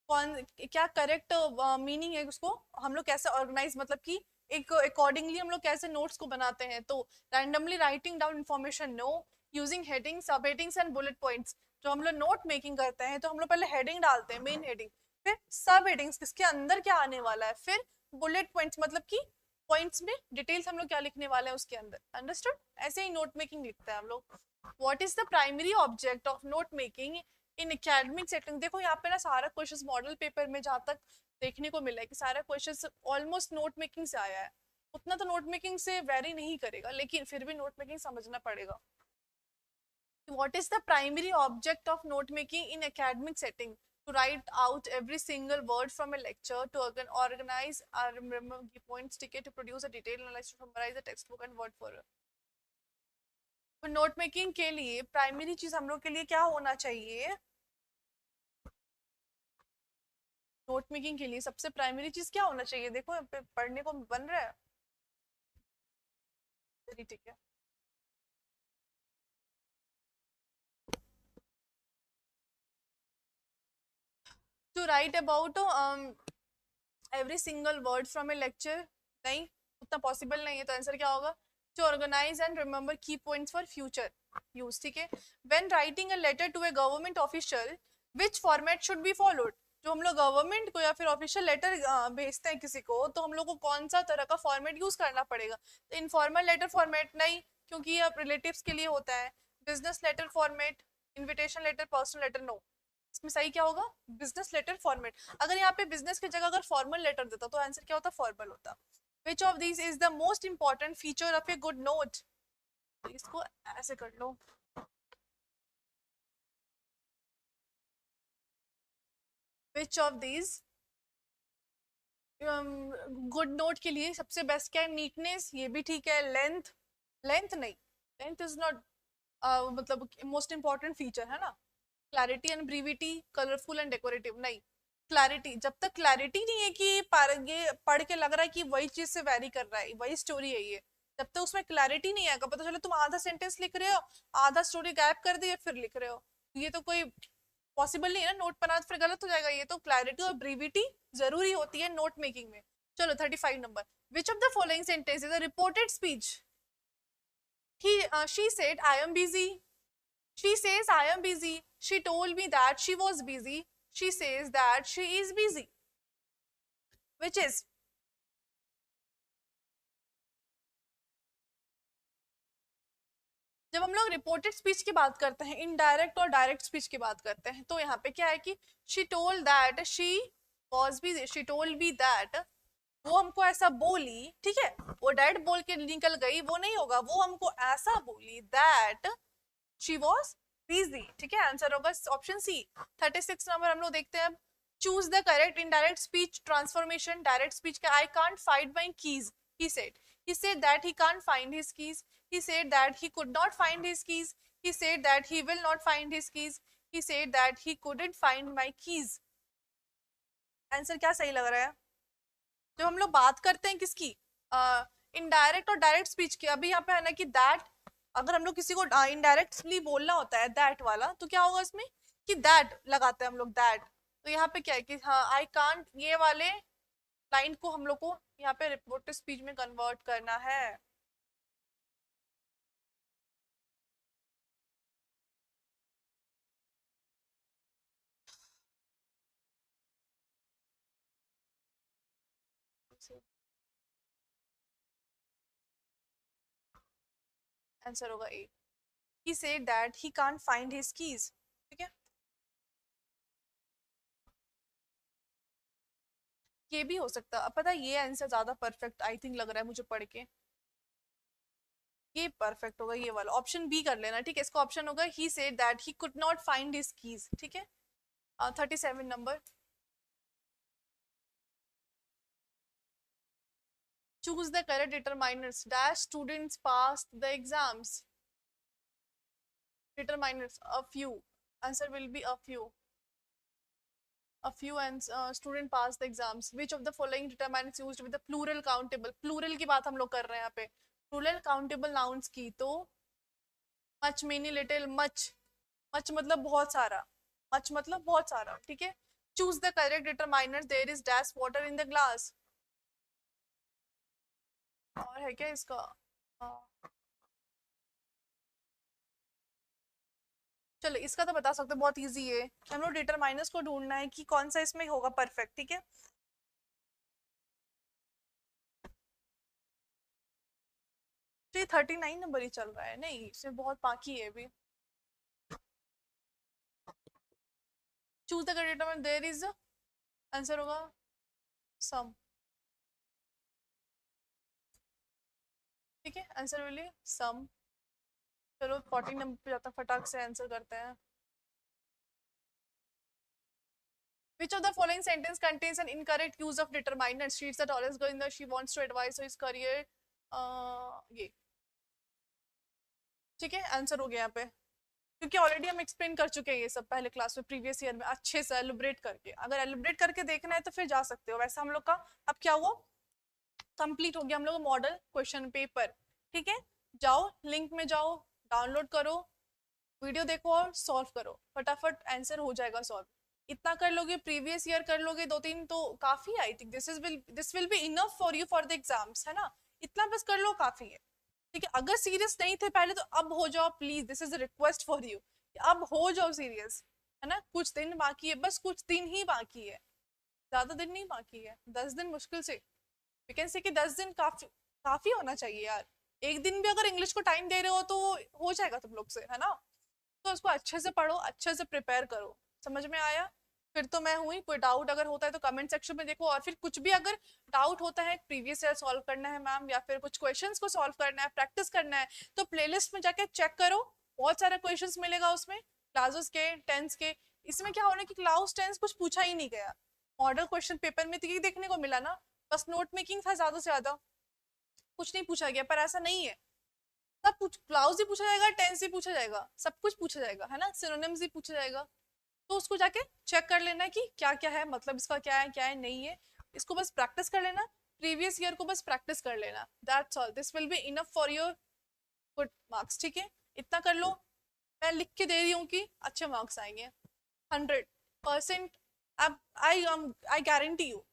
S1: कौन क्या करेक्ट मीनिंग है उसको? हम लोग कैसे ऑर्गेनाइज मतलब कि एक अकॉर्डिंगली हम लोग कैसे नोट्स को बनाते हैं? तो randomly writing down information, no. Using heading, sub headings and bullet points. जो हम लोग नोट मेकिंग करते हैं तो हम लोग पहले हेडिंग डालते हैं, मेन हेडिंग, फिर सब हेडिंग्स किसके अंदर क्या आने वाला है, फिर बुलेट पॉइंट्स मतलब कि पॉइंट्स में डिटेल्स हम लोग क्या लिखने वाले हैं उसके अंदर। अंडरस्टूड? ऐसे ही नोट मेकिंग लिखते हैं हम लोग। What is the primary object of note making in academic setting? देखो यहाँ पे ना सारा क्वेश्चंस मॉडल पेपर में जहाँ तक देखने को मिला है कि सारा क्वेश्चंस ऑलमोस्ट नोट मेकिंग से आया है। उतना तो नोट मेकिंग से वेरी नहीं करेगा, लेकिन फिर भी नोट मेकिंग समझना पड़ेगा। What is the primary object of note making in academic setting? To write out every single word from a lecture, to organize or remember key points, ticket, to produce a detailed analysis, to summarize the textbook and word for it. तो note making के लिए primary चीज हम लोग के लिए क्या होना चाहिए? नोट मेकिंग के लिए सबसे प्राइमरी चीज क्या होना चाहिए? देखो यहाँ पे पढ़ने को बन रहा है। चलिए ठीक है। To write about every single word from a lecture, नहीं उतना पॉसिबल नहीं है, तो आंसर क्या होगा? To organise and remember key points for future use. ठीक है। When writing a letter to a government official, which format should be followed? जो हम लोग गवर्नमेंट को या फिर ऑफिशियल लेटर भेजते हैं किसी को, तो हम लोग को कौन सा तरह का फॉर्मेट यूज करना पड़ेगा? तो इनफॉर्मल लेटर फॉर्मेट नहीं, क्योंकि ये रिलेटिव्स के लिए होता है। Business letter format, invitation letter, personal letter, no. इसमें सही क्या होगा? Business letter format. अगर यहाँ पे बिजनेस की जगह अगर फॉर्मल लेटर देता तो आंसर क्या होता? फॉर्मल होता। Which of these is the most important feature of a good note? इसको ऐसे कर लो। Which of these good note के लिए सबसे बेस्ट क्या है? नीटनेस, ये भी ठीक है। लेंथ, लेंथ नहीं, लेंथ इज नॉट मतलब मोस्ट इंपॉर्टेंट फीचर है ना। Clarity and brevity, colourful and decorative, नहीं। क्लैरिटी, जब तक क्लैरिटी नहीं है कि ये पढ़ के लग रहा है कि वही चीज से वैरी कर रहा है, वही स्टोरी है ये, जब तक उसमें क्लैरिटी नहीं आएगा, पता चले तुम आधा सेंटेंस लिख रहे हो, आधा स्टोरी गायब कर दिए फिर लिख रहे हो, ये तो कोई पॉसिबल नहीं है ना। नोट बनाना तो फिर गलत हो जाएगा। ये तो क्लैरिटी और ब्रीविटी जरूरी होती है नोट मेकिंग में। चलो 35 number. Which of the following sentence is a reported speech? She said I am busy. She says I am busy. She told me that she was busy. She says that she is busy. Which is? जब हम लोग reported speech की बात करते हैं, indirect और direct speech की बात करते हैं, तो यहाँ पे क्या है कि she told that she was busy, she told me that, वो हमको ऐसा बोली, ठीक है, वो डैड बोल के निकल गई, वो नहीं होगा, वो हमको ऐसा बोली दैट शी वॉज बिजी। ठीक है, आंसर होगा ऑप्शन सी। 36 नंबर हम लोग देखते हैं अब। Choose the correct indirect speech transformation. Direct speech का, I can't find my keys, he said, he said that he can't find his keys, he said that he could not find his keys, he said that he will not find his keys, he said that he couldn't find my keys। Answer क्या सही लग रहा है? जब हम लोग बात करते हैं किसकी, इनडायरेक्ट और डायरेक्ट स्पीच की, अभी यहाँ पे है ना कि दैट, अगर हम लोग किसी को इनडायरेक्टली बोलना होता है दैट वाला, तो क्या होगा इसमें कि दैट लगाते हैं हम लोग, दैट। तो यहाँ पे क्या है कि हाँ आई कांट, ये वाले लाइन को हम लोग को यहाँ पे रिपोर्टेड स्पीच में कन्वर्ट करना है। आंसर होगा ए। he said that he can't find his keys। ठीक है, ये भी हो सकता है। अब पता है ये आंसर ज्यादा परफेक्ट आई थिंक लग रहा है मुझे पढ़ के, ये परफेक्ट होगा, ये वाला ऑप्शन बी कर लेना। ठीक है, इसका ऑप्शन होगा he said that he could not find his keys। ठीक है, 37 number. choose the correct determinants dash students passed the exams। determinants, a few, answer will be a few, a few and student passed the exams। which of the following determinants used with the plural countable? plural की बात हम लोग कर रहे हैं यहाँ पे, plural countable nouns की, तो much, many, little, much, much मतलब बहुत सारा, much मतलब बहुत सारा। ठीक है, choose the correct determinants, there is dash water in the glass। और है क्या इसका? चलो इसका तो बता सकते हो, बहुत इजी है। हम लोग डिटरमाइनर्स को ढूंढना है कि कौन सा इसमें होगा परफेक्ट, ठीक है। तो ये 39 नंबर ही चल रहा है, नहीं इसमें बहुत बाकी है अभी। Choose the determiner, there is, answer होगा सम, ठीक है, आंसर विल सम। चलो 14 नंबर पे जाता, फटाक से आंसर करते हैं। Which of the following sentence contains an incorrect use of determinant? She's the tallest girl in the, she wants to advise his career, ये ठीक है, आंसर हो गया यहाँ पे। क्योंकि ऑलरेडी हम एक्सप्लेन कर चुके हैं ये सब पहले क्लास में, प्रीवियस ईयर में, अच्छे से एलिब्रेट करके। अगर एलिब्रेट करके देखना है तो फिर जा सकते हो। वैसे हम लोग का अब क्या हुआ, कंप्लीट हो गया हम लोग मॉडल क्वेश्चन पेपर, ठीक है। जाओ लिंक में जाओ, डाउनलोड करो, वीडियो देखो और सॉल्व करो, फटाफट आंसर हो जाएगा सॉल्व। इतना कर लोगे, प्रीवियस ईयर कर लोगे दो तीन तो काफी, I think this will be enough for you for the exams, है ना। इतना बस कर लो, काफी है, ठीक है। अगर सीरियस नहीं थे पहले तो अब हो जाओ please, this is request for you, अब हो जाओ सीरियस, है ना। कुछ दिन बाकी है, बस कुछ दिन ही बाकी है, ज्यादा दिन नहीं बाकी है, 10 दिन मुश्किल से। वी कैन से कि 10 दिन काफी, काफी होना चाहिए यार। एक दिन भी अगर इंग्लिश को टाइम दे रहे हो तो हो जाएगा तुम लोग से, है ना। तो उसको अच्छे से पढ़ो, अच्छे से प्रिपेयर करो, समझ में आया। फिर तो मैं हुई, कोई डाउट अगर होता है तो कमेंट सेक्शन में देखो, और फिर कुछ भी अगर डाउट होता है, प्रीवियस ईयर सॉल्व करना है मैम, या फिर कुछ क्वेश्चंस को सॉल्व करना है, प्रैक्टिस करना है, तो प्लेलिस्ट में जाके चेक करो, बहुत सारे क्वेश्चंस मिलेगा उसमें, क्लासेस के, टेंस के। इसमें क्या होना कि क्लास टेंस कुछ पूछा ही नहीं गया, मॉडल क्वेश्चन पेपर में तो ये देखने को मिला ना, बस नोट मेकिंग था ज्यादा से ज्यादा, कुछ नहीं पूछा गया। पर ऐसा नहीं है, सब कुछ क्लाउज ही पूछा जाएगा, टेंस ही पूछा जाएगा, सब कुछ पूछा जाएगा, है ना, सिनोनिम्स ही पूछा जाएगा। तो उसको जाके चेक कर लेना कि क्या क्या है, मतलब इसका क्या है नहीं है, इसको बस प्रैक्टिस कर लेना, प्रीवियस ईयर को बस प्रैक्टिस कर लेना, that's all, this will be enough for your good marks, ठीक है। इतना कर लो, मैं लिख के दे रही हूँ कि अच्छे मार्क्स आएंगे 100%। अब आई गारंटी यू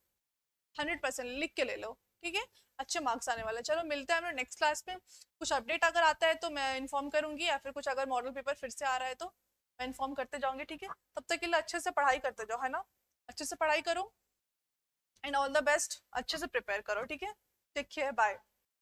S1: 100% लिख के ले लो, ठीक है, अच्छे मार्क्स आने वाले। चलो मिलते हैं हम नेक्स्ट क्लास में, कुछ अपडेट अगर आता है तो मैं इन्फॉर्म करूंगी, या फिर कुछ अगर मॉडल पेपर फिर से आ रहा है तो मैं इन्फॉर्म करते जाऊंगी, ठीक है। तब तक के लिए अच्छे से पढ़ाई करते जाओ, है ना, अच्छे से पढ़ाई करो, एंड ऑल द बेस्ट, अच्छे से प्रिपेयर करो, ठीक है। Take care, bye.